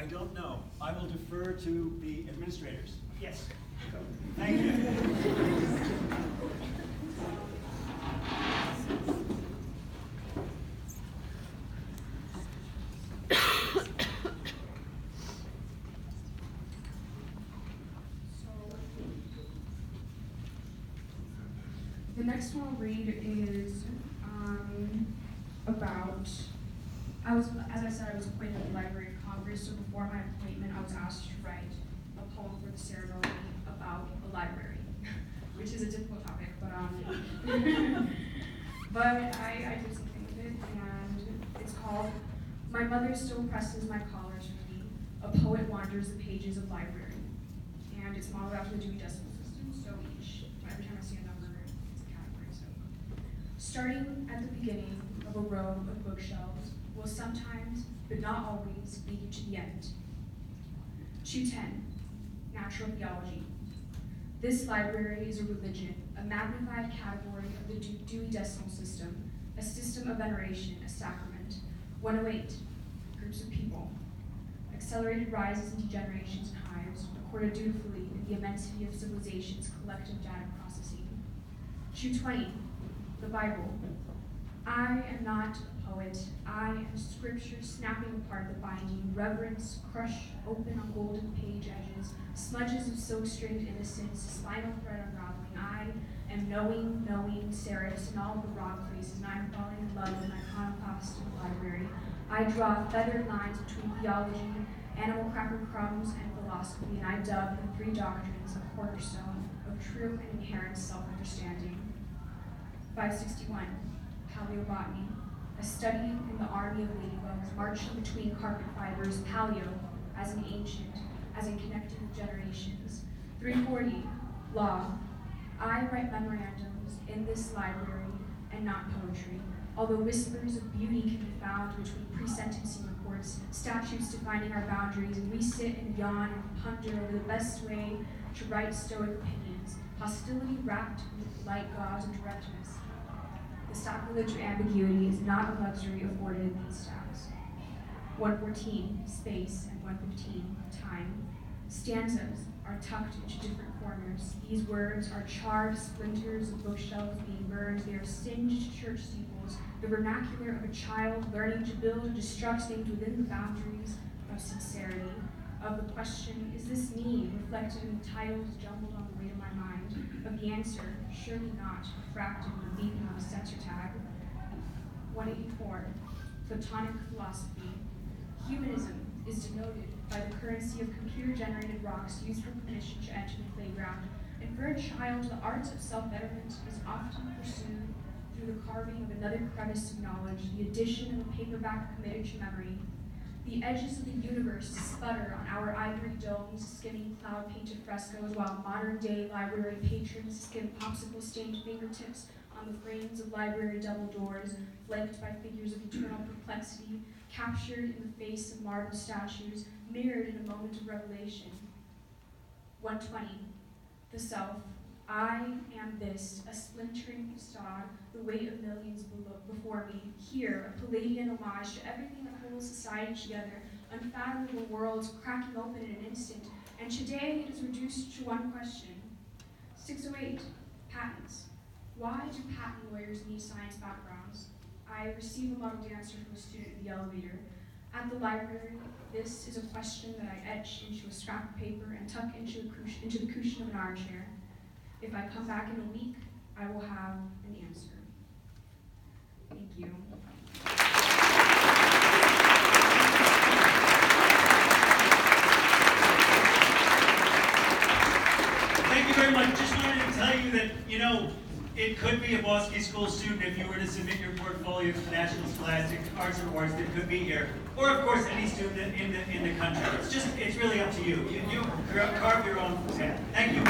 don't know. I will defer to the administrators. Yes. Thank you. The next one I'll read is about, as I said, I was appointed to the Library of Congress, so before my appointment, I was asked to write a poem for the ceremony about a library, which is a difficult topic, but but I did something with it, and it's called "My Mother Still Presses My Collars for Me, A Poet Wanders the Pages of Library," and it's modeled after the Dewey Decimal System, so every time I see a number, it's a category. So, starting at the beginning of a row of bookshelves will sometimes, but not always, lead you to the end. 210, Natural Theology. This library is a religion, a magnified category of the Dewey Decimal System, a system of veneration, a sacrament. 108, groups of people. Accelerated rises and degenerations and hives, recorded dutifully in the immensity of civilization's collective data processing. 220, the Bible. I am not a poet. I am scripture snapping apart the binding, reverence, crush open on golden page edges, smudges of silk-stringed innocence, spinal thread unraveling. I am knowing serifs in all the rock places, and I am falling in love with my iconoclast in the library. I draw feathered lines between theology, animal cracker crumbs, and philosophy, and I dub the three doctrines a cornerstone of true and inherent self-understanding. 561, Paleobotany, a study in the army of ladybugs marching between carpet fibers, paleo, as an ancient, as in connected with generations. 340, Law. I write memorandums in this library and not poetry, although whispers of beauty can be found between pre-sentencing reports, statutes defining our boundaries, and we sit and yawn and ponder over the best way to write stoic opinions, hostility wrapped with light gauze and directness. The sacrilege of ambiguity is not a luxury afforded in these stacks. 114, space, and 115, time. Stanzas are tucked into different corners. These words are charred splinters of bookshelves being burned. They are singed church steeples, the vernacular of a child learning to build and destruct things within the boundaries of sincerity, of the question, is this me, reflected in the titles jumbled on the weight of my mind, of the answer, surely not, refracted in the beacon of a censor tag. 184, Platonic philosophy. Humanism is denoted by the currency of computer-generated rocks used for permission to enter the playground, and for a child, the arts of self-betterment is often pursued through the carving of another crevice of knowledge, the addition of a paperback committed to memory. The edges of the universe sputter on our ivory domes, skimming cloud-painted frescoes, while modern-day library patrons skim popsicle-stained fingertips on the frames of library double doors, flanked by figures of eternal perplexity, captured in the face of marble statues, mirrored in a moment of revelation. 120, the self. I am this, a splintering facade, the weight of millions before me. Here, a Palladian homage to everything that holds society together, unfathomable worlds cracking open in an instant, and today it is reduced to one question. 608, patents. Why do patent lawyers need science backgrounds? I receive a muddled answer from a student in the elevator. At the library, this is a question that I etch into a scrap of paper and tuck into the cushion of an armchair. If I come back in a week, I will have an answer. Thank you. Thank you very much. Just wanted to tell you that, it could be a Bosque School student if you were to submit your portfolio to the National Scholastic Arts Awards that could be here. Or, of course, any student in the country. It's really up to you. You carve your own path. Thank you.